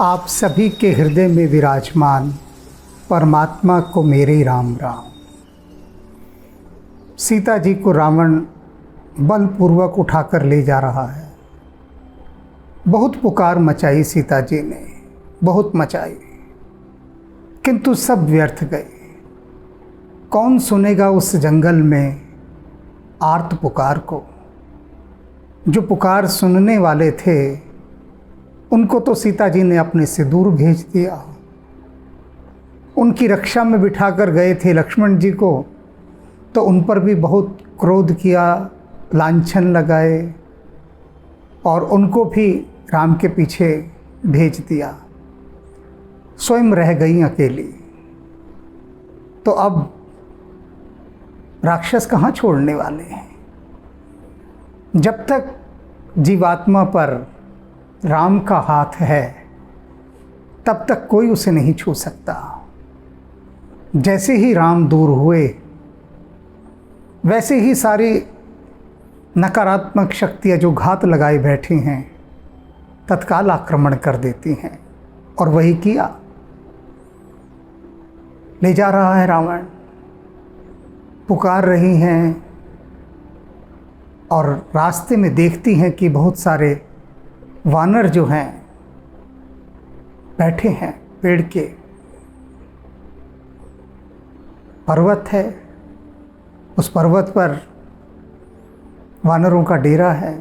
आप सभी के हृदय में विराजमान परमात्मा को मेरे राम राम। सीता जी को रावण बलपूर्वक उठाकर ले जा रहा है। बहुत पुकार मचाई सीता जी ने, बहुत मचाई, किंतु सब व्यर्थ गए। कौन सुनेगा उस जंगल में आर्त पुकार को। जो पुकार सुनने वाले थे उनको तो सीता जी ने अपने से दूर भेज दिया। उनकी रक्षा में बिठाकर गए थे लक्ष्मण जी को, तो उन पर भी बहुत क्रोध किया, लांछन लगाए और उनको भी राम के पीछे भेज दिया। स्वयं रह गई अकेली। तो अब राक्षस कहाँ छोड़ने वाले हैं। जब तक जीवात्मा पर राम का हाथ है तब तक कोई उसे नहीं छू सकता। जैसे ही राम दूर हुए वैसे ही सारी नकारात्मक शक्तियाँ जो घात लगाए बैठी हैं तत्काल आक्रमण कर देती हैं। और वही किया। ले जा रहा है रावण, पुकार रही हैं और रास्ते में देखती हैं कि बहुत सारे वानर जो हैं बैठे हैं पेड़ के। पर्वत है, उस पर्वत पर वानरों का डेरा है।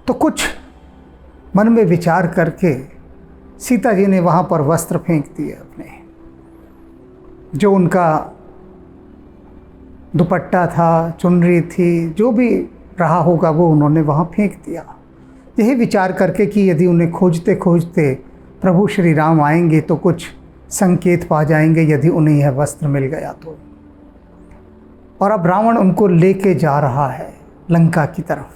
तो कुछ मन में विचार करके सीता जी ने वहाँ पर वस्त्र फेंक दिए अपने। जो उनका दुपट्टा था, चुनरी थी, जो भी रहा होगा वो उन्होंने वहाँ फेंक दिया। यही विचार करके कि यदि उन्हें खोजते खोजते प्रभु श्री राम आएंगे तो कुछ संकेत पा जाएंगे, यदि उन्हें यह वस्त्र मिल गया तो। और अब रावण उनको लेके जा रहा है लंका की तरफ।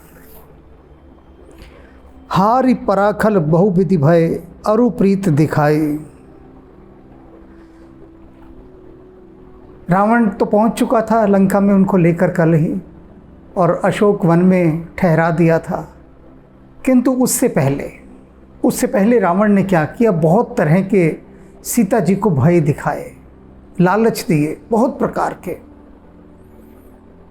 हारि पराखल बहुविधि भय अरु प्रीत दिखाई। रावण तो पहुंच चुका था लंका में उनको लेकर कल ही, और अशोक वन में ठहरा दिया था। किंतु उससे पहले रावण ने क्या किया, बहुत तरह के सीता जी को भय दिखाए, लालच दिए बहुत प्रकार के।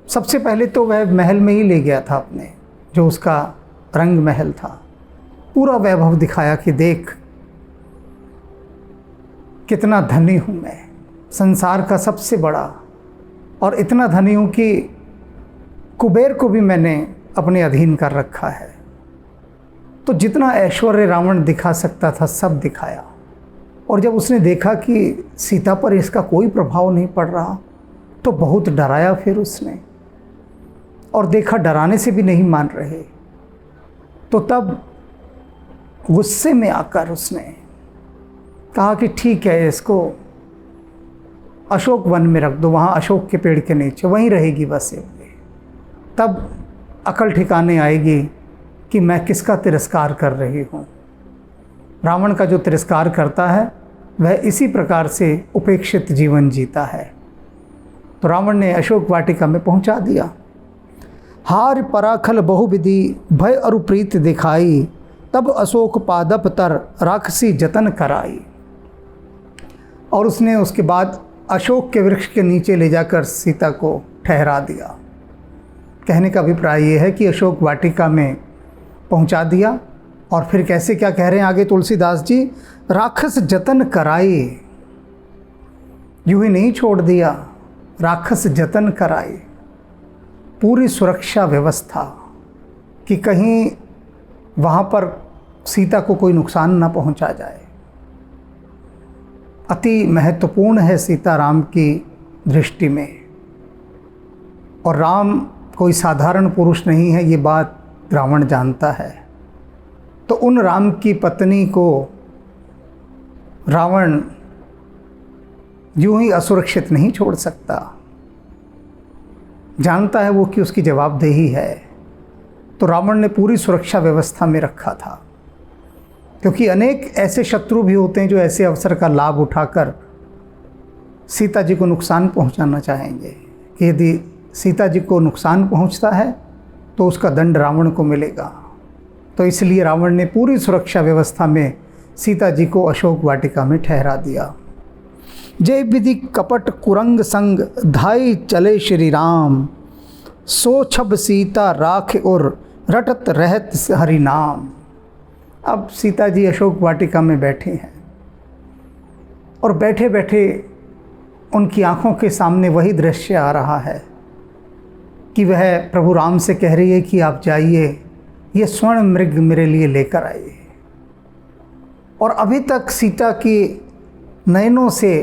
सबसे पहले तो वह महल में ही ले गया था अपने, जो उसका रंग महल था। पूरा वैभव दिखाया कि देख कितना धनी हूँ मैं, संसार का सबसे बड़ा, और इतना धनी हूँ कि कुबेर को भी मैंने अपने अधीन कर रखा है। तो जितना ऐश्वर्य रावण दिखा सकता था सब दिखाया। और जब उसने देखा कि सीता पर इसका कोई प्रभाव नहीं पड़ रहा तो बहुत डराया फिर उसने, और देखा डराने से भी नहीं मान रहे। तो तब गुस्से में आकर उसने कहा कि ठीक है, इसको अशोक वन में रख दो, वहाँ अशोक के पेड़ के नीचे, वहीं रहेगी बस ये। तब अकल ठिकाने आएगी कि मैं किसका तिरस्कार कर रही हूँ। रावण का जो तिरस्कार करता है वह इसी प्रकार से उपेक्षित जीवन जीता है। तो रावण ने अशोक वाटिका में पहुँचा दिया। हार पराखल बहुविधि भय अरु प्रीत दिखाई, तब अशोक पादप तर राक्षसी जतन कराई। और उसने उसके बाद अशोक के वृक्ष के नीचे ले जाकर सीता को ठहरा दिया। कहने का अभिप्राय ये है कि अशोक वाटिका में पहुंचा दिया। और फिर कैसे क्या कह रहे हैं आगे तुलसीदास जी, राक्षस जतन कराई। यूं ही नहीं छोड़ दिया, राक्षस जतन कराई। पूरी सुरक्षा व्यवस्था कि कहीं वहाँ पर सीता को कोई नुकसान ना पहुंचा जाए। अति महत्वपूर्ण है सीता राम की दृष्टि में। और राम कोई साधारण पुरुष नहीं है, ये बात रावण जानता है। तो उन राम की पत्नी को रावण यूं ही असुरक्षित नहीं छोड़ सकता। जानता है वो कि उसकी जवाबदेही है। तो रावण ने पूरी सुरक्षा व्यवस्था में रखा था, क्योंकि अनेक ऐसे शत्रु भी होते हैं जो ऐसे अवसर का लाभ उठाकर सीता जी को नुकसान पहुंचाना चाहेंगे कि यदि सीता जी को नुकसान पहुंचता है तो उसका दंड रावण को मिलेगा। तो इसलिए रावण ने पूरी सुरक्षा व्यवस्था में सीता जी को अशोक वाटिका में ठहरा दिया। जय विधि कपट कुरंग संग धाई चले श्री राम, सो छब सीता राख और रटत रहत हरि नाम। अब सीता जी अशोक वाटिका में बैठी हैं और बैठे बैठे उनकी आंखों के सामने वही दृश्य आ रहा है कि वह प्रभु राम से कह रही है कि आप जाइए, ये स्वर्ण मृग मेरे लिए लेकर आइए। और अभी तक सीता की नयनों से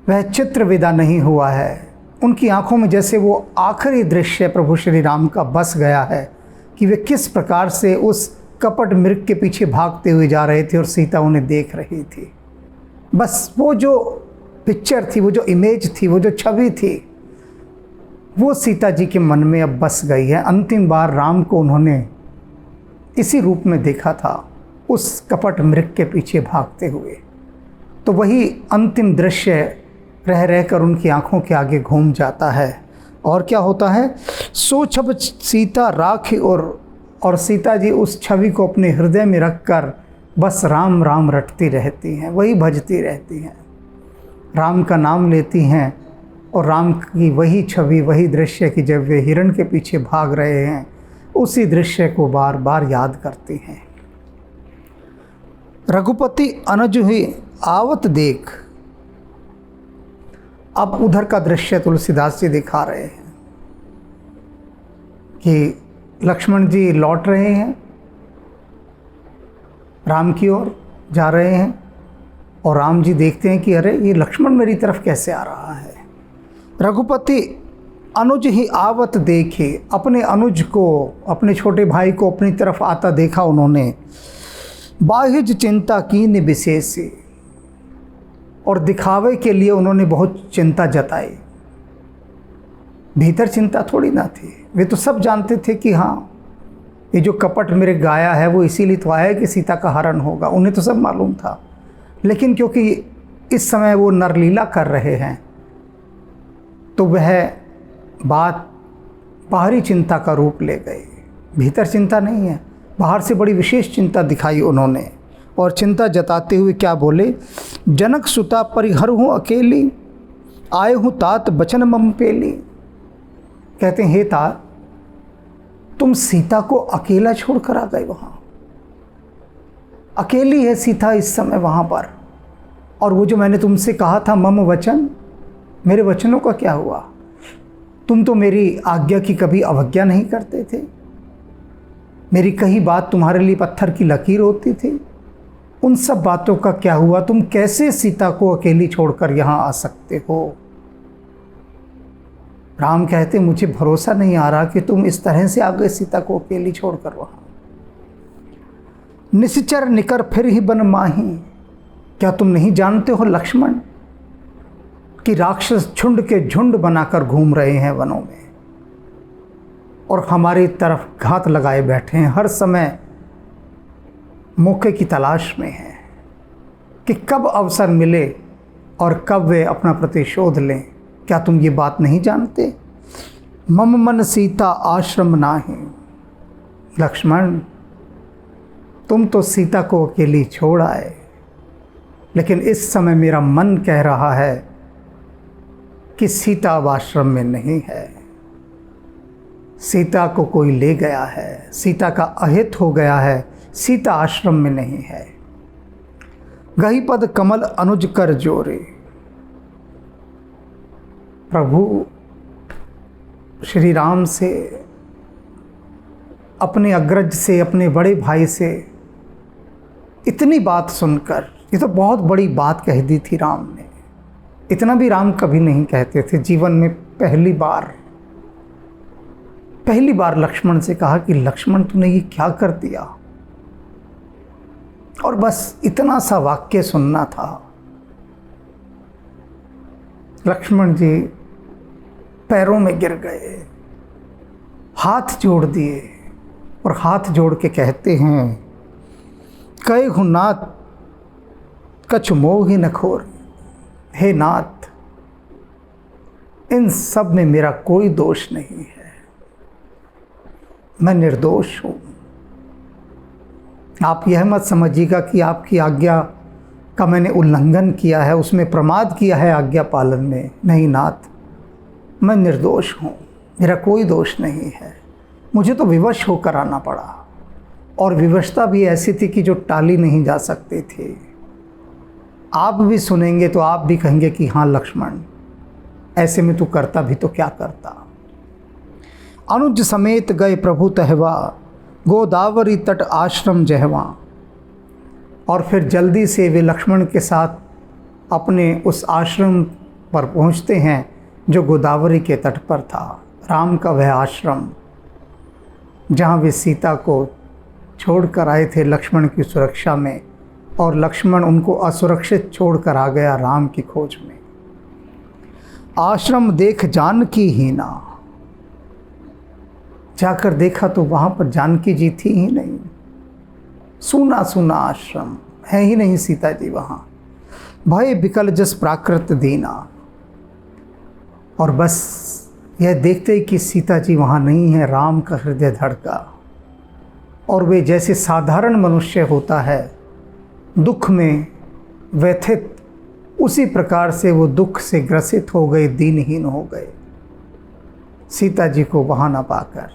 वह चित्र विदा नहीं हुआ है। उनकी आंखों में जैसे वो आखिरी दृश्य प्रभु श्री राम का बस गया है कि वे किस प्रकार से उस कपट मृग के पीछे भागते हुए जा रहे थे और सीता उन्हें देख रही थी। बस वो जो पिक्चर थी, वो जो इमेज थी, वो जो छवि थी, वो सीता जी के मन में अब बस गई है। अंतिम बार राम को उन्होंने इसी रूप में देखा था, उस कपट मृग के पीछे भागते हुए। तो वही अंतिम दृश्य रह रहकर उनकी आंखों के आगे घूम जाता है। और क्या होता है, सो छब सीता राख और सीता जी उस छवि को अपने हृदय में रखकर बस राम राम रटती रहती हैं, वही भजती रहती हैं, राम का नाम लेती हैं। और राम की वही छवि, वही दृश्य कि जब वे हिरण के पीछे भाग रहे हैं, उसी दृश्य को बार बार याद करती हैं। रघुपति अनुज हुई आवत देख। अब उधर का दृश्य तुलसीदास जी दिखा रहे हैं कि लक्ष्मण जी लौट रहे हैं, राम की ओर जा रहे हैं और राम जी देखते हैं कि अरे ये लक्ष्मण मेरी तरफ कैसे आ रहा है। रघुपति अनुज ही आवत देखे, अपने अनुज को, अपने छोटे भाई को अपनी तरफ आता देखा उन्होंने। बाहिज चिंता कीन विशेष, और दिखावे के लिए उन्होंने बहुत चिंता जताई। भीतर चिंता थोड़ी ना थी, वे तो सब जानते थे कि हाँ ये जो कपट मेरे गाया है वो इसीलिए तो आया है कि सीता का हरण होगा, उन्हें तो सब मालूम था। लेकिन क्योंकि इस समय वो नरलीला कर रहे हैं तो वह बात बाहरी चिंता का रूप ले गई। भीतर चिंता नहीं है, बाहर से बड़ी विशेष चिंता दिखाई उन्होंने। और चिंता जताते हुए क्या बोले, जनक सुता परिहर हूँ अकेली, आए हूँ तात बचन मम पेली। कहते हैं हे तात, तुम सीता को अकेला छोड़कर आ गए वहाँ, अकेली है सीता इस समय वहाँ पर। और वो जो मैंने तुमसे कहा था मम वचन, मेरे वचनों का क्या हुआ? तुम तो मेरी आज्ञा की कभी अवज्ञा नहीं करते थे, मेरी कही बात तुम्हारे लिए पत्थर की लकीर होती थी। उन सब बातों का क्या हुआ? तुम कैसे सीता को अकेली छोड़कर यहाँ आ सकते हो? राम कहते मुझे भरोसा नहीं आ रहा कि तुम इस तरह से आ गए सीता को अकेली छोड़कर वहाँ। निश्चर निकर फिर ही बन माही, क्या तुम नहीं जानते हो लक्ष्मण कि राक्षस झुंड के झुंड बनाकर घूम रहे हैं वनों में और हमारी तरफ घात लगाए बैठे हैं, हर समय मौके की तलाश में हैं कि कब अवसर मिले और कब वे अपना प्रतिशोध लें। क्या तुम ये बात नहीं जानते? मम मन सीता आश्रम नाहि, लक्ष्मण तुम तो सीता को अकेली छोड़ आए, लेकिन इस समय मेरा मन कह रहा है कि सीता अब आश्रम में नहीं है, सीता को कोई ले गया है, सीता का अहित हो गया है, सीता आश्रम में नहीं है। गही पद कमल अनुज कर जोरे। प्रभु श्री राम से, अपने अग्रज से, अपने बड़े भाई से इतनी बात सुनकर, ये तो बहुत बड़ी बात कह दी थी राम ने। इतना भी राम कभी नहीं कहते थे। जीवन में पहली बार लक्ष्मण से कहा कि लक्ष्मण तूने ये क्या कर दिया, और बस इतना सा वाक्य सुनना था। लक्ष्मण जी पैरों में गिर गए, हाथ जोड़ दिए और हाथ जोड़ के कहते हैं, कहे हूँ नाथ कछु मोहि न खोर। हे नाथ, इन सब में मेरा कोई दोष नहीं है, मैं निर्दोष हूँ। आप यह मत समझिएगा कि आपकी आज्ञा का मैंने उल्लंघन किया है, उसमें प्रमाद किया है आज्ञा पालन में। नहीं नाथ, मैं निर्दोष हूँ, मेरा कोई दोष नहीं है। मुझे तो विवश होकर आना पड़ा, और विवशता भी ऐसी थी कि जो टाली नहीं जा सकती थी। आप भी सुनेंगे तो आप भी कहेंगे कि हाँ लक्ष्मण, ऐसे में तू करता भी तो क्या करता। अनुज समेत गए प्रभु तहवा, गोदावरी तट आश्रम जहवा। और फिर जल्दी से वे लक्ष्मण के साथ अपने उस आश्रम पर पहुंचते हैं जो गोदावरी के तट पर था। राम का वह आश्रम जहाँ वे सीता को छोड़कर आए थे लक्ष्मण की सुरक्षा में, और लक्ष्मण उनको असुरक्षित छोड़कर आ गया राम की खोज में। आश्रम देख जानकी हीना, जाकर देखा तो वहाँ पर जानकी जी थी ही नहीं। सूना सूना आश्रम, है ही नहीं सीता जी वहाँ। भय बिकल जस प्राकृत दीना, और बस यह देखते ही कि सीता जी वहाँ नहीं है, राम का हृदय धड़का। और वे जैसे साधारण मनुष्य होता है दुख में व्यथित, उसी प्रकार से वो दुख से ग्रसित हो गए, दीनहीन हो गए सीता जी को वहाँ न पाकर।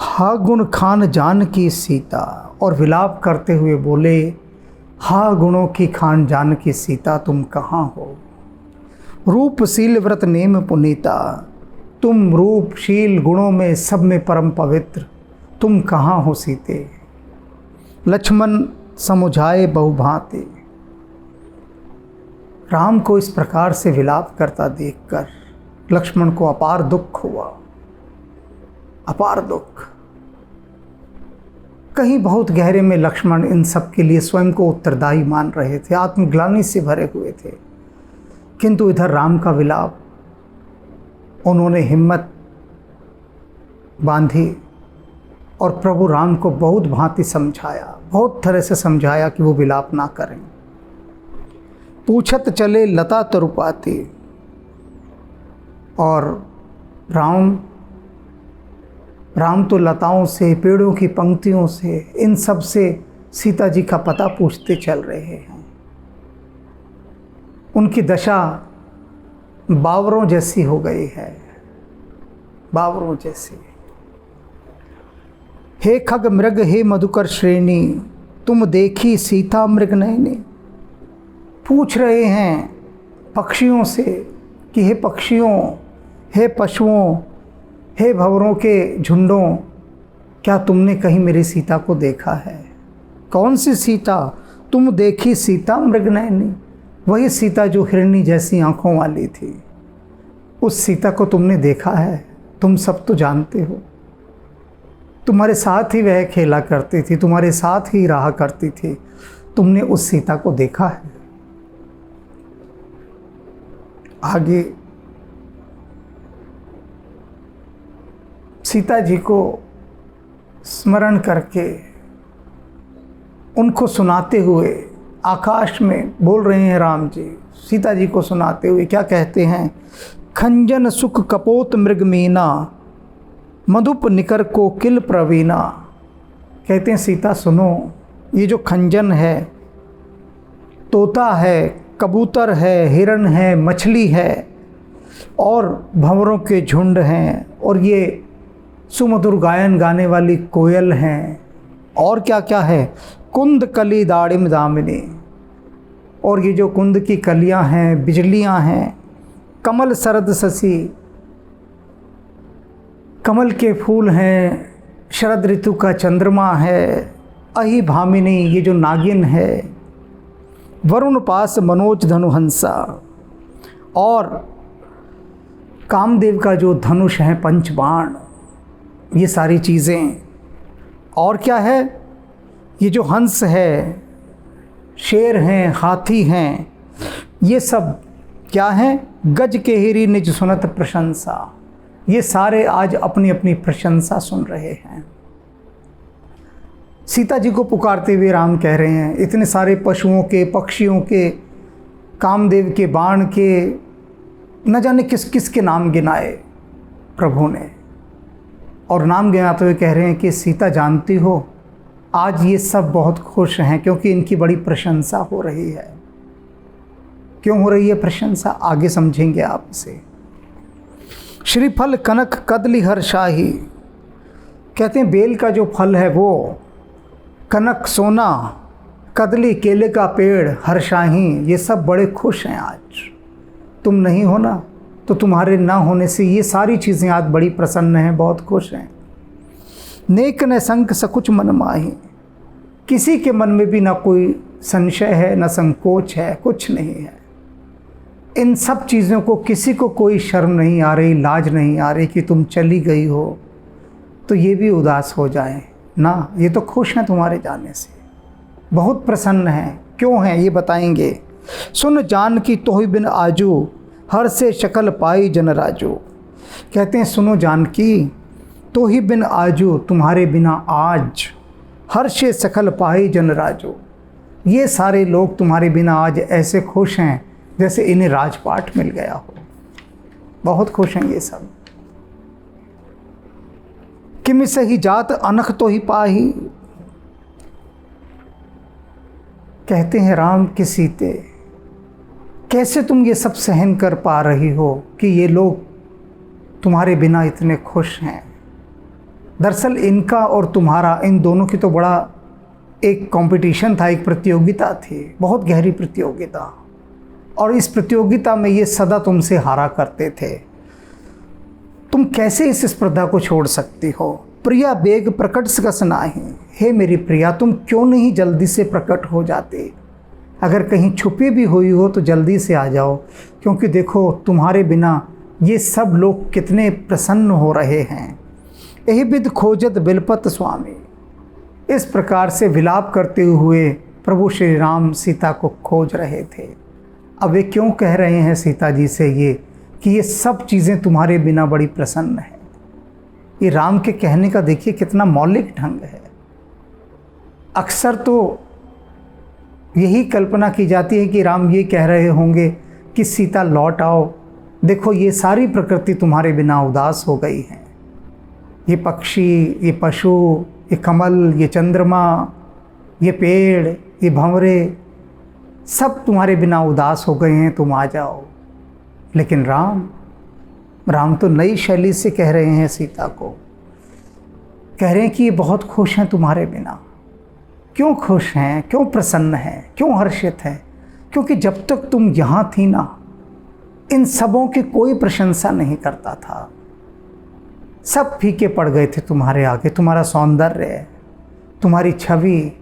हा गुण खान जान की सीता, और विलाप करते हुए बोले, हा गुणों की खान जान की सीता तुम कहाँ हो। रूपशील व्रत नेम पुनीता, तुम रूपशील गुणों में सब में परम पवित्र, तुम कहाँ हो सीते। लक्ष्मण समुझाए बहुभांति, राम को इस प्रकार से विलाप करता देखकर लक्ष्मण को अपार दुख हुआ, अपार दुख। कहीं बहुत गहरे में लक्ष्मण इन सब के लिए स्वयं को उत्तरदायी मान रहे थे, आत्मग्लानि से भरे हुए थे। किंतु इधर राम का विलाप, उन्होंने हिम्मत बांधी और प्रभु राम को बहुत भांति समझाया, बहुत तरह से समझाया कि वो विलाप ना करें। पूछत चले लता तरुपाती, और राम तो लताओं से, पेड़ों की पंक्तियों से, इन सब से सीता जी का पता पूछते चल रहे हैं। उनकी दशा बावरों जैसी हो गई है, बावरों जैसी। हे खग मृग हे मधुकर श्रेणी, तुम देखी सीता मृग नयनी। पूछ रहे हैं पक्षियों से कि हे पक्षियों, हे पशुओं, हे भंवरों के झुंडों, क्या तुमने कहीं मेरी सीता को देखा है। कौन सी सीता। तुम देखी सीता मृग नयनी, वही सीता जो हिरणी जैसी आंखों वाली थी, उस सीता को तुमने देखा है। तुम सब तो जानते हो, तुम्हारे साथ ही वह खेला करती थी, तुम्हारे साथ ही रहा करती थी, तुमने उस सीता को देखा है। आगे सीता जी को स्मरण करके उनको सुनाते हुए आकाश में बोल रहे हैं राम जी, सीता जी को सुनाते हुए क्या कहते हैं। खंजन सुख कपोत मृग मीना, मधुप निकर को किल प्रवीणा। कहते हैं सीता सुनो, ये जो खंजन है, तोता है, कबूतर है, हिरण है, मछली है, और भंवरों के झुंड हैं, और ये सुमधुर गायन गाने वाली कोयल हैं, और क्या क्या है। कुंद कली दाड़िम दामिनी, और ये जो कुंद की कलियां हैं, बिजलियां हैं। कमल सरद ससी, कमल के फूल हैं। शरद ऋतु का चंद्रमा है। अहि भामिनी, ये जो नागिन है। वरुण पास मनोज धनुहंसा, और कामदेव का जो धनुष है, पंचबाण, ये सारी चीज़ें। और क्या है, ये जो हंस है, शेर हैं, हाथी हैं, ये सब क्या हैं। गज के हिरी निज सुनत प्रशंसा, ये सारे आज अपनी अपनी प्रशंसा सुन रहे हैं। सीता जी को पुकारते हुए राम कह रहे हैं, इतने सारे पशुओं के, पक्षियों के, कामदेव के बाण के, न जाने किस किस के नाम गिनाए प्रभु ने, और नाम गिनाते हुए कह रहे हैं कि सीता जानती हो आज ये सब बहुत खुश हैं क्योंकि इनकी बड़ी प्रशंसा हो रही है। क्यों हो रही है प्रशंसा, आगे समझेंगे आप इसे। श्रीफल कनक कदली हर शाही, कहते हैं बेल का जो फल है वो, कनक सोना, कदली केले का पेड़, हर शाही, ये सब बड़े खुश हैं आज। तुम नहीं हो ना, तो तुम्हारे ना होने से ये सारी चीज़ें आज बड़ी प्रसन्न हैं, बहुत खुश हैं। नेक न संक सकुच मन माही, किसी के मन में भी ना कोई संशय है, ना संकोच है, कुछ नहीं है। इन सब चीज़ों को किसी को कोई शर्म नहीं आ रही, लाज नहीं आ रही कि तुम चली गई हो तो ये भी उदास हो जाए ना, ये तो खुश हैं तुम्हारे जाने से, बहुत प्रसन्न हैं। क्यों हैं ये बताएंगे। सुन जान की तोहि बिन आजू, हर से शकल पाई जन राजू, कहते हैं सुनो जानकी, तोहि बिन आजू, तुम्हारे बिना आज, हर से सकल पाई जन राजू, ये सारे लोग तुम्हारे बिना आज ऐसे खुश हैं जैसे इन्हें राजपाट मिल गया हो, बहुत खुश हैं ये सब। किम सही जात अनख तो ही पाही, कहते हैं राम की सीते, कैसे तुम ये सब सहन कर पा रही हो कि ये लोग तुम्हारे बिना इतने खुश हैं। दरअसल इनका और तुम्हारा, इन दोनों की तो बड़ा एक कंपटीशन था, एक प्रतियोगिता थी, बहुत गहरी प्रतियोगिता, और इस प्रतियोगिता में ये सदा तुमसे हारा करते थे। तुम कैसे इस स्पर्धा को छोड़ सकती हो। प्रिया बेग प्रकट सकस नाही, हे मेरी प्रिया तुम क्यों नहीं जल्दी से प्रकट हो जाते। अगर कहीं छुपी भी हुई हो तो जल्दी से आ जाओ, क्योंकि देखो तुम्हारे बिना ये सब लोग कितने प्रसन्न हो रहे हैं। यही विद खोजत बिलपत स्वामी, इस प्रकार से विलाप करते हुए प्रभु श्री राम सीता को खोज रहे थे। अब वे क्यों कह रहे हैं सीता जी से ये कि ये सब चीज़ें तुम्हारे बिना बड़ी प्रसन्न है। ये राम के कहने का देखिए कितना मौलिक ढंग है। अक्सर तो यही कल्पना की जाती है कि राम ये कह रहे होंगे कि सीता लौट आओ, देखो ये सारी प्रकृति तुम्हारे बिना उदास हो गई है। ये पक्षी, ये पशु, ये कमल, ये चंद्रमा, ये पेड़, ये भंवरे, सब तुम्हारे बिना उदास हो गए हैं, तुम आ जाओ। लेकिन राम तो नई शैली से कह रहे हैं सीता को, कह रहे हैं कि ये बहुत खुश हैं तुम्हारे बिना। क्यों खुश हैं, क्यों प्रसन्न हैं, क्यों हर्षित हैं? क्योंकि जब तक तुम यहाँ थी ना, इन सबों की कोई प्रशंसा नहीं करता था, सब फीके पड़ गए थे तुम्हारे आगे। तुम्हारा सौंदर्य, तुम्हारी छवि,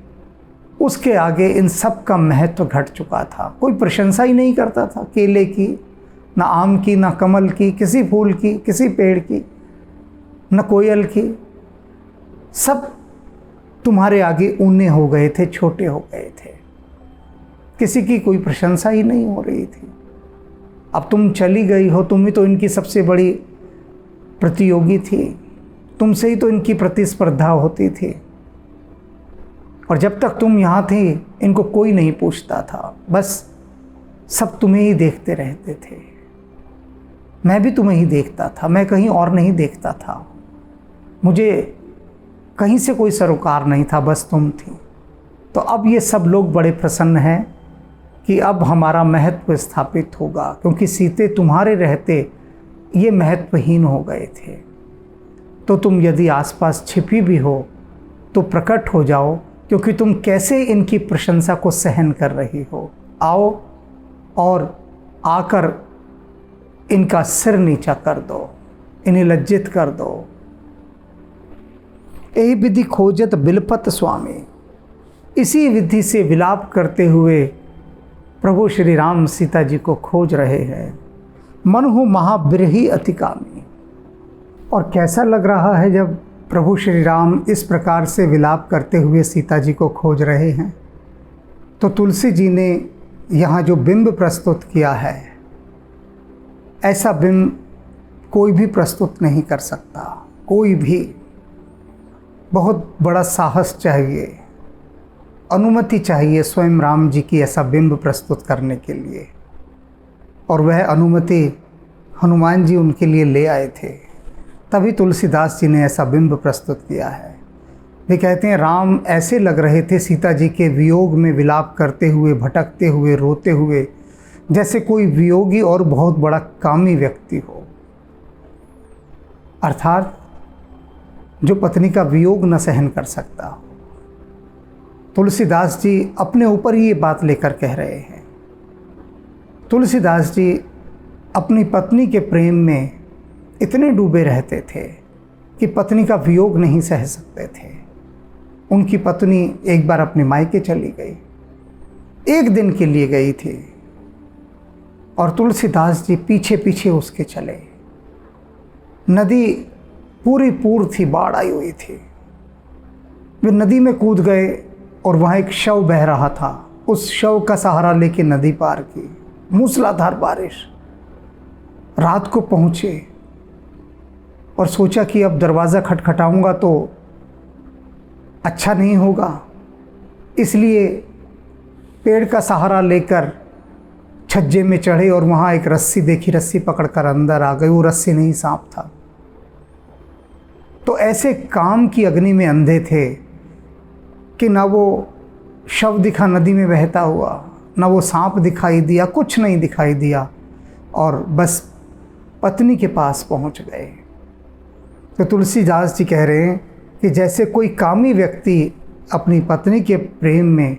उसके आगे इन सब का महत्व घट चुका था। कोई प्रशंसा ही नहीं करता था केले की, ना आम की, ना कमल की, किसी फूल की, किसी पेड़ की, न कोयल की। सब तुम्हारे आगे ऊने हो गए थे, छोटे हो गए थे, किसी की कोई प्रशंसा ही नहीं हो रही थी। अब तुम चली गई हो, तुम ही तो इनकी सबसे बड़ी प्रतियोगी थी, तुमसे ही तो इनकी प्रतिस्पर्धा होती थी। और जब तक तुम यहाँ थी इनको कोई नहीं पूछता था, बस सब तुम्हें ही देखते रहते थे। मैं भी तुम्हें ही देखता था, मैं कहीं और नहीं देखता था, मुझे कहीं से कोई सरोकार नहीं था, बस तुम थी। तो अब ये सब लोग बड़े प्रसन्न हैं कि अब हमारा महत्व स्थापित होगा, क्योंकि सीते तुम्हारे रहते ये महत्वहीन हो गए थे। तो तुम यदि आसपास छिपी भी हो तो प्रकट हो जाओ, क्योंकि तुम कैसे इनकी प्रशंसा को सहन कर रही हो। आओ और आकर इनका सिर नीचा कर दो, इन्हें लज्जित कर दो। यही विधि खोजत बिलपत स्वामी, इसी विधि से विलाप करते हुए प्रभु श्री राम सीता जी को खोज रहे हैं। मन हो महाबिरही अतिकामी। और कैसा लग रहा है जब प्रभु श्री राम इस प्रकार से विलाप करते हुए सीता जी को खोज रहे हैं। तो तुलसी जी ने यहाँ जो बिंब प्रस्तुत किया है, ऐसा बिंब कोई भी प्रस्तुत नहीं कर सकता, कोई भी। बहुत बड़ा साहस चाहिए, अनुमति चाहिए स्वयं राम जी की ऐसा बिंब प्रस्तुत करने के लिए। और वह अनुमति हनुमान जी उनके लिए ले आए थे, तभी तुलसीदास जी ने ऐसा बिंब प्रस्तुत किया है। वे कहते हैं राम ऐसे लग रहे थे सीता जी के वियोग में विलाप करते हुए, भटकते हुए, रोते हुए, जैसे कोई वियोगी और बहुत बड़ा कामी व्यक्ति हो। अर्थात जो पत्नी का वियोग न सहन कर सकता हो। तुलसीदास जी अपने ऊपर ही ये बात लेकर कह रहे हैं। तुलसीदास जी अपनी पत्नी के प्रेम में इतने डूबे रहते थे कि पत्नी का वियोग नहीं सह सकते थे। उनकी पत्नी एक बार अपने मायके चली गई, एक दिन के लिए गई थी, और तुलसीदास जी पीछे पीछे उसके चले। नदी पूरी पूर थी, बाढ़ आई हुई थी। वे नदी में कूद गए और वहाँ एक शव बह रहा था। उस शव का सहारा लेके नदी पार की। मूसलाधार बारिश। रात को पहुँचे और सोचा कि अब दरवाज़ा खटखटाऊंगा तो अच्छा नहीं होगा, इसलिए पेड़ का सहारा लेकर छज्जे में चढ़े और वहाँ एक रस्सी देखी, रस्सी पकड़कर अंदर आ गए। वो रस्सी नहीं, सांप था। तो ऐसे काम की अग्नि में अंधे थे कि ना वो शव दिखा नदी में बहता हुआ, ना वो सांप दिखाई दिया, कुछ नहीं दिखाई दिया, और बस पत्नी के पास पहुंच गए। तो तुलसीदास जी कह रहे हैं कि जैसे कोई कामी व्यक्ति अपनी पत्नी के प्रेम में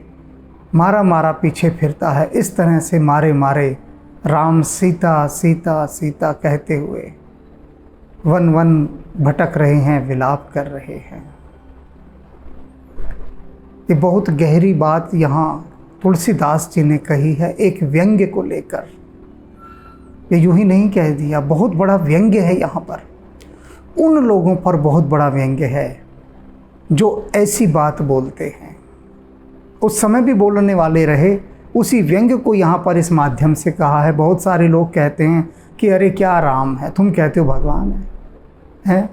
मारा मारा पीछे फिरता है, इस तरह से मारे मारे राम सीता सीता सीता कहते हुए वन वन भटक रहे हैं, विलाप कर रहे हैं। ये बहुत गहरी बात यहाँ तुलसीदास जी ने कही है, एक व्यंग्य को लेकर। ये यूं ही नहीं कह दिया, बहुत बड़ा व्यंग्य है यहाँ पर। उन लोगों पर बहुत बड़ा व्यंग्य है जो ऐसी बात बोलते हैं। उस समय भी बोलने वाले रहे, उसी व्यंग्य को यहाँ पर इस माध्यम से कहा है। बहुत सारे लोग कहते हैं कि अरे क्या राम है, तुम कहते हो भगवान है?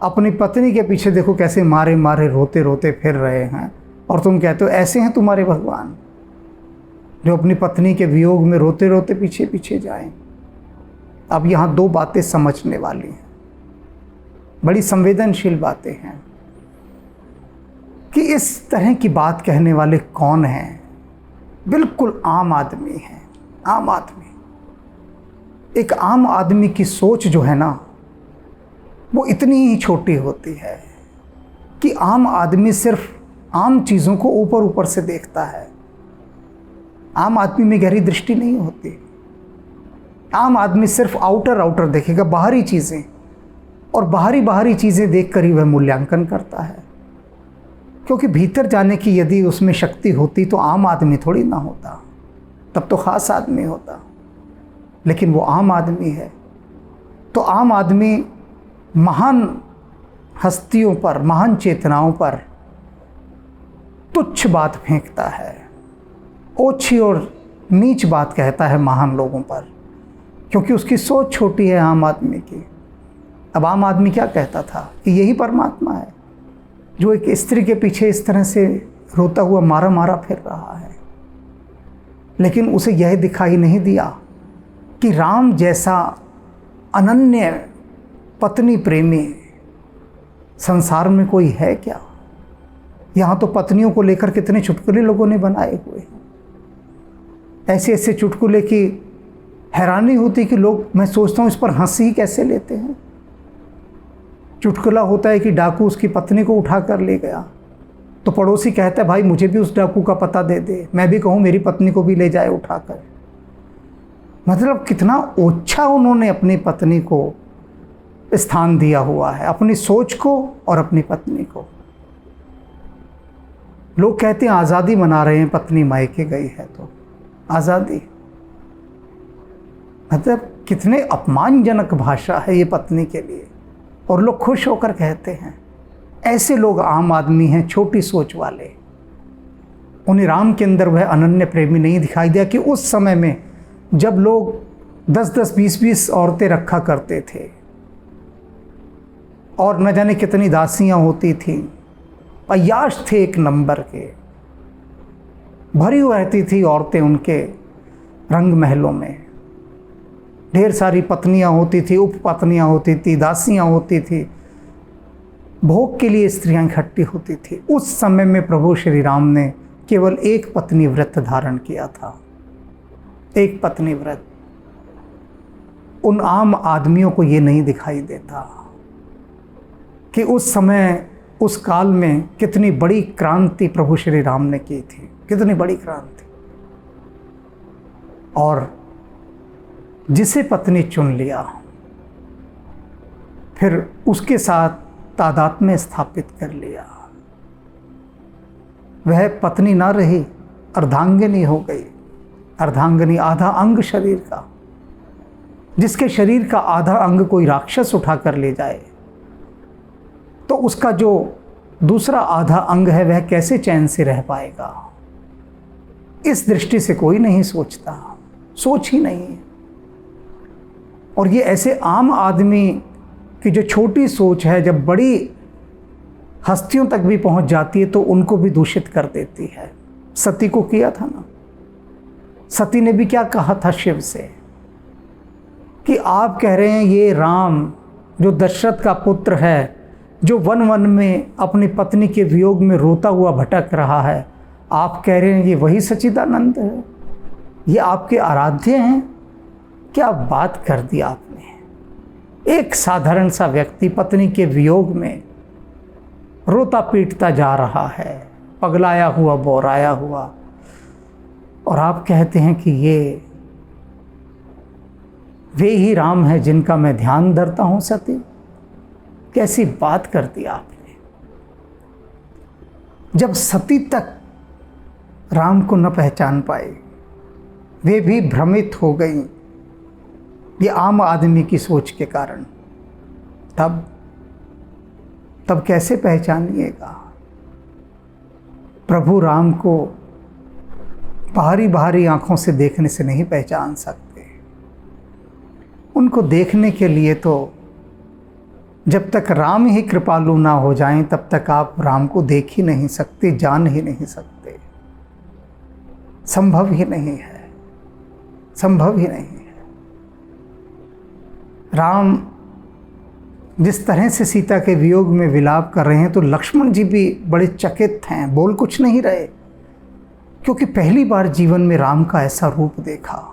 अपनी पत्नी के पीछे देखो कैसे मारे मारे रोते रोते फिर रहे हैं, और तुम कहते हो ऐसे हैं तुम्हारे भगवान जो अपनी पत्नी के वियोग में रोते रोते पीछे पीछे जाएं। अब यहाँ दो बातें समझने वाली हैं, बड़ी संवेदनशील बातें हैं कि इस तरह की बात कहने वाले कौन हैं। बिल्कुल आम आदमी हैं। आम आदमी, एक आम आदमी की सोच जो है ना, वो इतनी ही छोटी होती है कि आम आदमी सिर्फ आम चीज़ों को ऊपर ऊपर से देखता है। आम आदमी में गहरी दृष्टि नहीं होती। आम आदमी सिर्फ आउटर आउटर देखेगा, बाहरी चीज़ें, और बाहरी चीज़ें देखकर ही वह मूल्यांकन करता है। क्योंकि भीतर जाने की यदि उसमें शक्ति होती तो आम आदमी थोड़ी ना होता, तब तो ख़ास आदमी होता। लेकिन वो आम आदमी है। तो आम आदमी महान हस्तियों पर, महान चेतनाओं पर तुच्छ बात फेंकता है, ओछी और नीच बात कहता है महान लोगों पर, क्योंकि उसकी सोच छोटी है आम आदमी की। अब आम आदमी क्या कहता था कि यही परमात्मा है जो एक स्त्री के पीछे इस तरह से रोता हुआ मारा मारा फिर रहा है। लेकिन उसे यह दिखाई नहीं दिया कि राम जैसा अनन्य पत्नी प्रेमी संसार में कोई है क्या। यहाँ तो पत्नियों को लेकर कितने चुटकुले लोगों ने बनाए हुए हैं। ऐसे ऐसे चुटकुले की हैरानी होती कि लोग, मैं सोचता हूँ इस पर हंसी कैसे लेते हैं। चुटकुला होता है कि डाकू उसकी पत्नी को उठा कर ले गया, तो पड़ोसी कहता है भाई मुझे भी उस डाकू का पता दे दे, मैं भी कहूँ मेरी पत्नी को भी ले जाए उठाकर। मतलब कितना ओछा उन्होंने अपनी पत्नी को स्थान दिया हुआ है, अपनी सोच को और अपनी पत्नी को। लोग कहते हैं आज़ादी मना रहे हैं, पत्नी मायके गई है तो आज़ादी। मतलब कितने अपमानजनक भाषा है ये पत्नी के लिए, और लोग खुश होकर कहते हैं। ऐसे लोग आम आदमी हैं, छोटी सोच वाले। उन्हें राम के अंदर वह अनन्य प्रेमी नहीं दिखाई दिया कि उस समय में जब लोग 10-10, 20-20 औरतें रखा करते थे और न जाने कितनी दासियां होती थीं, अय्याश थे एक नंबर के, भरी रहती थी औरतें उनके रंग महलों में। ढेर सारी पत्नियां होती थी, उपपत्नियां होती थी, दासियां होती थी, भोग के लिए स्त्रियां इकट्ठी होती थी। उस समय में प्रभु श्री राम ने केवल एक पत्नी व्रत धारण किया था, एक पत्नी व्रत। उन आम आदमियों को ये नहीं दिखाई देता कि उस समय, उस काल में कितनी बड़ी क्रांति प्रभु श्री राम ने की थी, कितनी बड़ी क्रांति। और जिसे पत्नी चुन लिया, फिर उसके साथ तादात्म्य स्थापित कर लिया, वह पत्नी ना रही, अर्धांगिनी हो गई। अर्धांगिनी आधा अंग शरीर का, जिसके शरीर का आधा अंग कोई राक्षस उठा कर ले जाए तो उसका जो दूसरा आधा अंग है वह कैसे चैन से रह पाएगा। इस दृष्टि से कोई नहीं सोचता, सोच ही नहीं। और ये ऐसे आम आदमी की जो छोटी सोच है, जब बड़ी हस्तियों तक भी पहुंच जाती है तो उनको भी दूषित कर देती है। सती को किया था ना, सती ने भी क्या कहा था शिव से कि आप कह रहे हैं ये राम जो दशरथ का पुत्र है, जो वन वन में अपनी पत्नी के वियोग में रोता हुआ भटक रहा है, आप कह रहे हैं ये वही सच्चिदानंद है, ये आपके आराध्य हैं। क्या बात कर दी आपने। एक साधारण सा व्यक्ति पत्नी के वियोग में रोता पीटता जा रहा है, पगलाया हुआ, बोराया हुआ, और आप कहते हैं कि ये वे ही राम है जिनका मैं ध्यान धरता हूं। सती, कैसी बात कर दी आपने। जब सती तक राम को न पहचान पाए, वे भी भ्रमित हो गई ये आम आदमी की सोच के कारण, तब कैसे पहचानिएगा। प्रभु राम को बाहरी बाहरी आंखों से देखने से नहीं पहचान सकते। उनको देखने के लिए तो जब तक राम ही कृपालु ना हो जाएं तब तक आप राम को देख ही नहीं सकते, जान ही नहीं सकते। संभव ही नहीं है, संभव ही नहीं है। राम जिस तरह से सीता के वियोग में विलाप कर रहे हैं तो लक्ष्मण जी भी बड़े चकित हैं, बोल कुछ नहीं रहे, क्योंकि पहली बार जीवन में राम का ऐसा रूप देखा।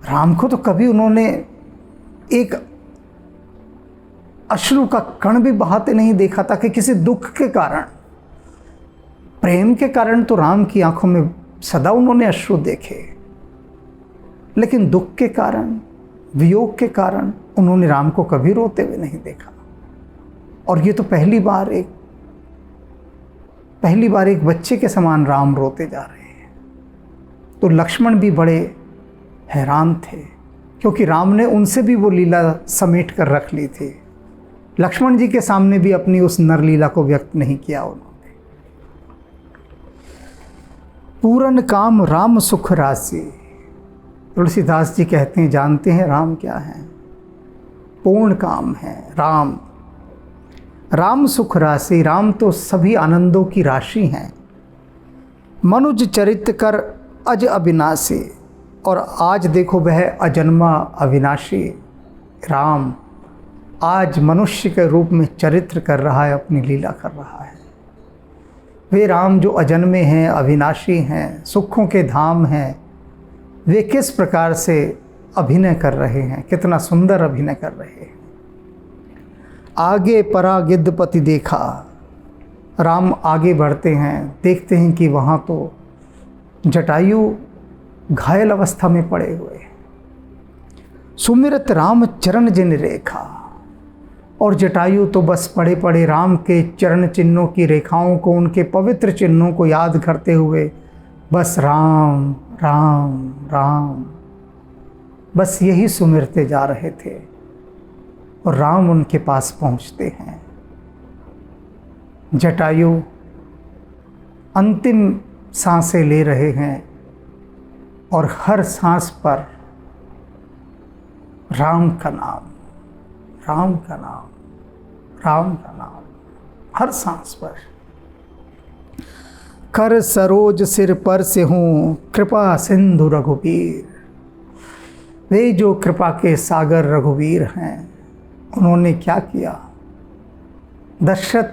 राम को तो कभी उन्होंने एक अश्रु का कण भी बहाते नहीं देखा था कि किसी दुख के कारण। प्रेम के कारण तो राम की आंखों में सदा उन्होंने अश्रु देखे, लेकिन दुख के कारण, वियोग के कारण उन्होंने राम को कभी रोते हुए नहीं देखा। और ये तो पहली बार एक बच्चे के समान राम रोते जा रहे हैं। तो लक्ष्मण भी बड़े हैरान थे, क्योंकि राम ने उनसे भी वो लीला समेट कर रख ली थी। लक्ष्मण जी के सामने भी अपनी उस नरलीला को व्यक्त नहीं किया उन्होंने। पूर्ण काम राम सुख राशि। तुलसीदास जी कहते हैं, जानते हैं राम क्या है? पूर्ण काम है राम। राम सुख राशि, राम तो सभी आनंदों की राशि हैं। मनुज चरित कर अज अविनाशी, और आज देखो वह अजन्मा अविनाशी राम आज मनुष्य के रूप में चरित्र कर रहा है, अपनी लीला कर रहा है। वे राम जो अजन्मे हैं, अविनाशी हैं, सुखों के धाम हैं, वे किस प्रकार से अभिनय कर रहे हैं, कितना सुंदर अभिनय कर रहे हैं। आगे परा गिद्धपति देखा, राम आगे बढ़ते हैं, देखते हैं कि वहाँ तो जटायु घायल अवस्था में पड़े हुए। सुमिरत राम चरण जिन रेखा, और जटायु तो बस पड़े पड़े राम के चरण चिन्हों की रेखाओं को, उनके पवित्र चिन्हों को याद करते हुए बस राम राम राम, बस यही सुमिरते जा रहे थे। और राम उनके पास पहुंचते हैं। जटायु अंतिम सांसें ले रहे हैं, और हर सांस पर राम का नाम, राम का नाम, राम का नाम, हर सांस पर। कर सरोज सिर पर से हूँ कृपा सिंधु रघुवीर। वे जो कृपा के सागर रघुवीर हैं, उन्होंने क्या किया? दशरथ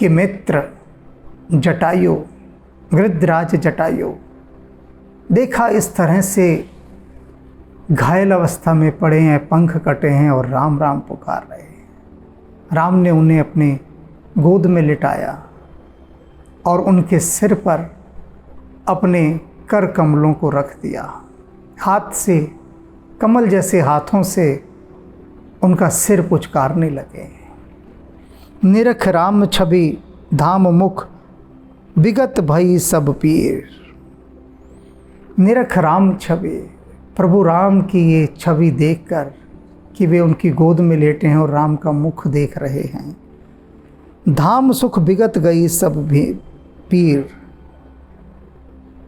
के मित्र जटायु, गृद्धराज जटायु, देखा इस तरह से घायल अवस्था में पड़े हैं, पंख कटे हैं और राम राम पुकार रहे हैं। राम ने उन्हें अपनी गोद में लिटाया और उनके सिर पर अपने कर कमलों को रख दिया। हाथ से, कमल जैसे हाथों से उनका सिर पुचकारने लगे। निरख राम छवि धाम मुख, विगत भई सब पीर। निरख राम छवि, प्रभु राम की ये छवि देखकर कि वे उनकी गोद में लेटे हैं और राम का मुख देख रहे हैं। धाम सुख विगत गई सब भी पीर।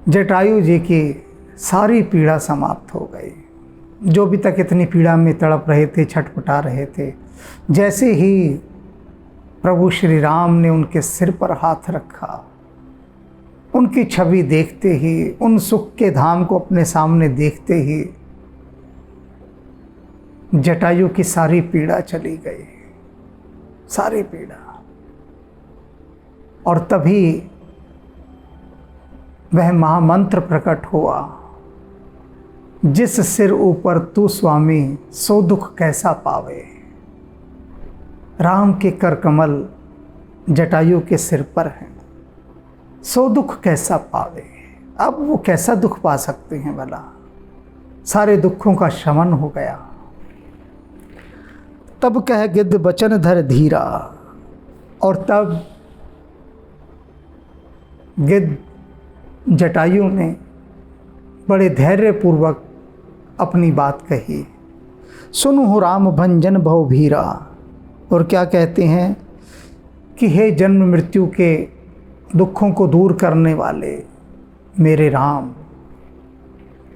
जटायु जी की सारी पीड़ा समाप्त हो गई। जो भी तक इतनी पीड़ा में तड़प रहे थे, छटपटा रहे थे, जैसे ही प्रभु श्री राम ने उनके सिर पर हाथ रखा, उनकी छवि देखते ही, उन सुख के धाम को अपने सामने देखते ही जटायु की सारी पीड़ा चली गई, सारी पीड़ा। और तभी वह महामंत्र प्रकट हुआ, जिस सिर ऊपर तू स्वामी सो दुख कैसा पावे। राम के कर कमल जटायु के सिर पर हैं, सो दुख कैसा पावे। अब वो कैसा दुख पा सकते हैं भला? सारे दुखों का शमन हो गया। तब कह गिद्ध बचन धर धीरा, और तब गिद्ध जटायु ने बड़े धैर्यपूर्वक अपनी बात कही। सुनु हो राम भंजन भव भीरा। और क्या कहते हैं कि हे जन्म मृत्यु के दुखों को दूर करने वाले मेरे राम,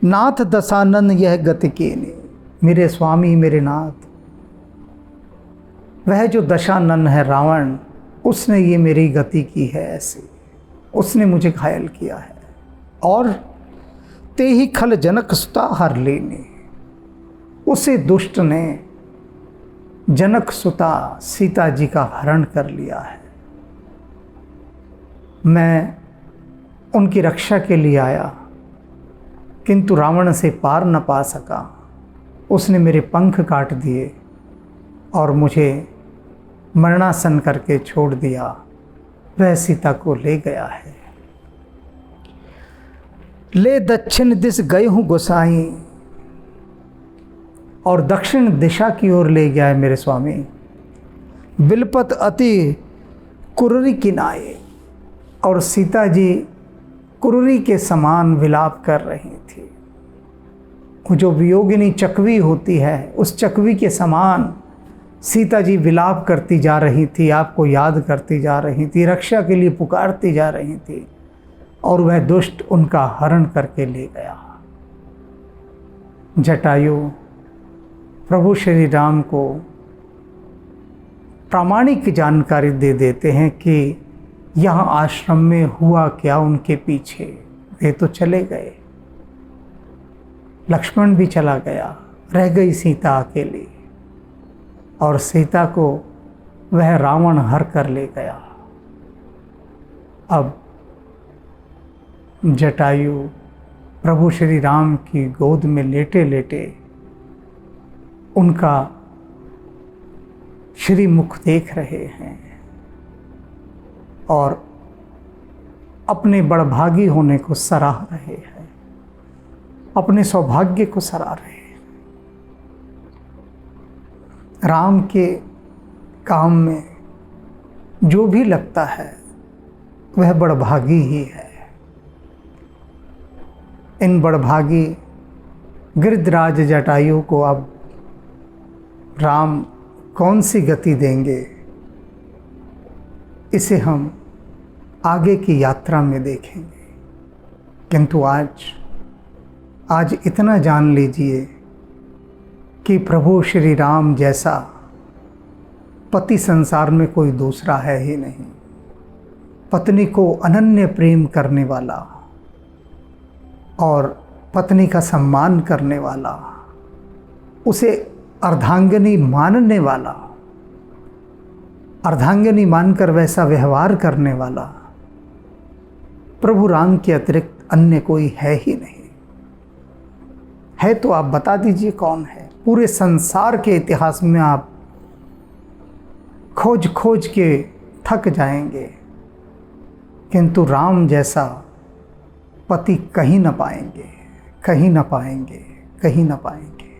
नाथ दशानन यह गति केने। मेरे स्वामी, मेरे नाथ, वह जो दशानन है रावण, उसने ये मेरी गति की है ऐसे, उसने मुझे घायल किया है। और ते ही खल जनक सुता हर लेने, उसे दुष्ट ने जनक सुता सीता जी का हरण कर लिया है। मैं उनकी रक्षा के लिए आया, किंतु रावण से पार न पा सका। उसने मेरे पंख काट दिए और मुझे मरणासन करके छोड़ दिया। वह सीता को ले गया है। ले दक्षिण दिश गए हूँ गोसाई, और दक्षिण दिशा की ओर ले गया है मेरे स्वामी। बिलपत अति कुररी किनाए, और सीता जी कुररी के समान विलाप कर रही थी। वो जो वियोगिनी चकवी होती है, उस चकवी के समान सीता जी विलाप करती जा रही थी, आपको याद करती जा रही थी, रक्षा के लिए पुकारती जा रही थी, और वह दुष्ट उनका हरण करके ले गया। जटायु प्रभु श्री राम को प्रामाणिक जानकारी दे देते हैं कि यहाँ आश्रम में हुआ क्या उनके पीछे। वे तो चले गए, लक्ष्मण भी चला गया, रह गई सीता अकेली, और सीता को वह रावण हर कर ले गया। अब जटायु प्रभु श्री राम की गोद में लेटे लेटे उनका श्री मुख देख रहे हैं और अपने बड़भागी होने को सराह रहे हैं, अपने सौभाग्य को सराह रहे हैं। राम के काम में जो भी लगता है वह बड़भागी ही है। इन बड़भागी गिरधराज जटायु को अब राम कौन सी गति देंगे, इसे हम आगे की यात्रा में देखेंगे। किंतु आज इतना जान लीजिए कि प्रभु श्री राम जैसा पति संसार में कोई दूसरा है ही नहीं। पत्नी को अनन्य प्रेम करने वाला और पत्नी का सम्मान करने वाला, उसे अर्धांगिनी मानने वाला, अर्धांगिनी मानकर वैसा व्यवहार करने वाला प्रभु राम के अतिरिक्त अन्य कोई है ही नहीं। है तो आप बता दीजिए कौन है। पूरे संसार के इतिहास में आप खोज खोज के थक जाएंगे, किंतु राम जैसा पति कहीं न पाएंगे, कहीं न पाएंगे, कहीं न पाएंगे।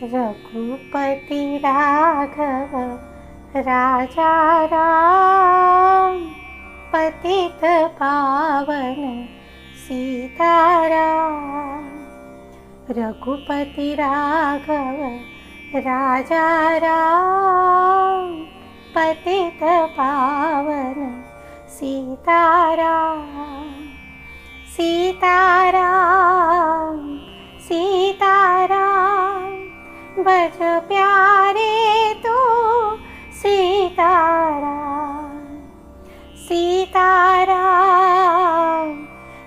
रघुपति राघव राजा राम, पतित पावन सीताराम। रघुपति राघव राजा राम, पतित पावन सीताराम। सीताराम सीताराम बज प्यारे तो सीताराम। सीताराम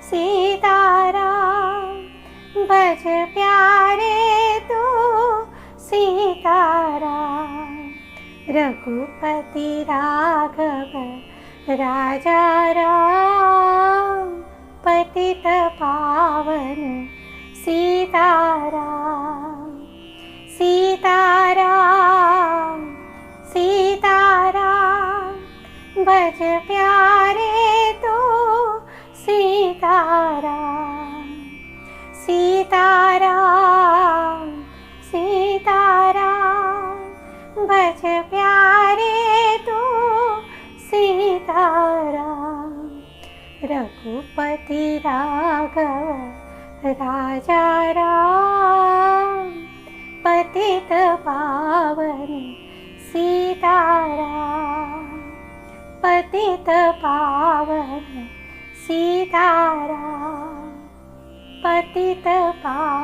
सीताराम बज प्यारे तो सीताराम। रघुपति राघव राजा राम, पतित पावन सीताराम। सीताराम सीताराम बज प्यारे तो सीताराम। सीताराम सीताराम बज प्यारे तो सीताराम। रघुपति राघव राजा राम, पतित पावन सीताराम। पतित पावन सीताराम। पतित पावन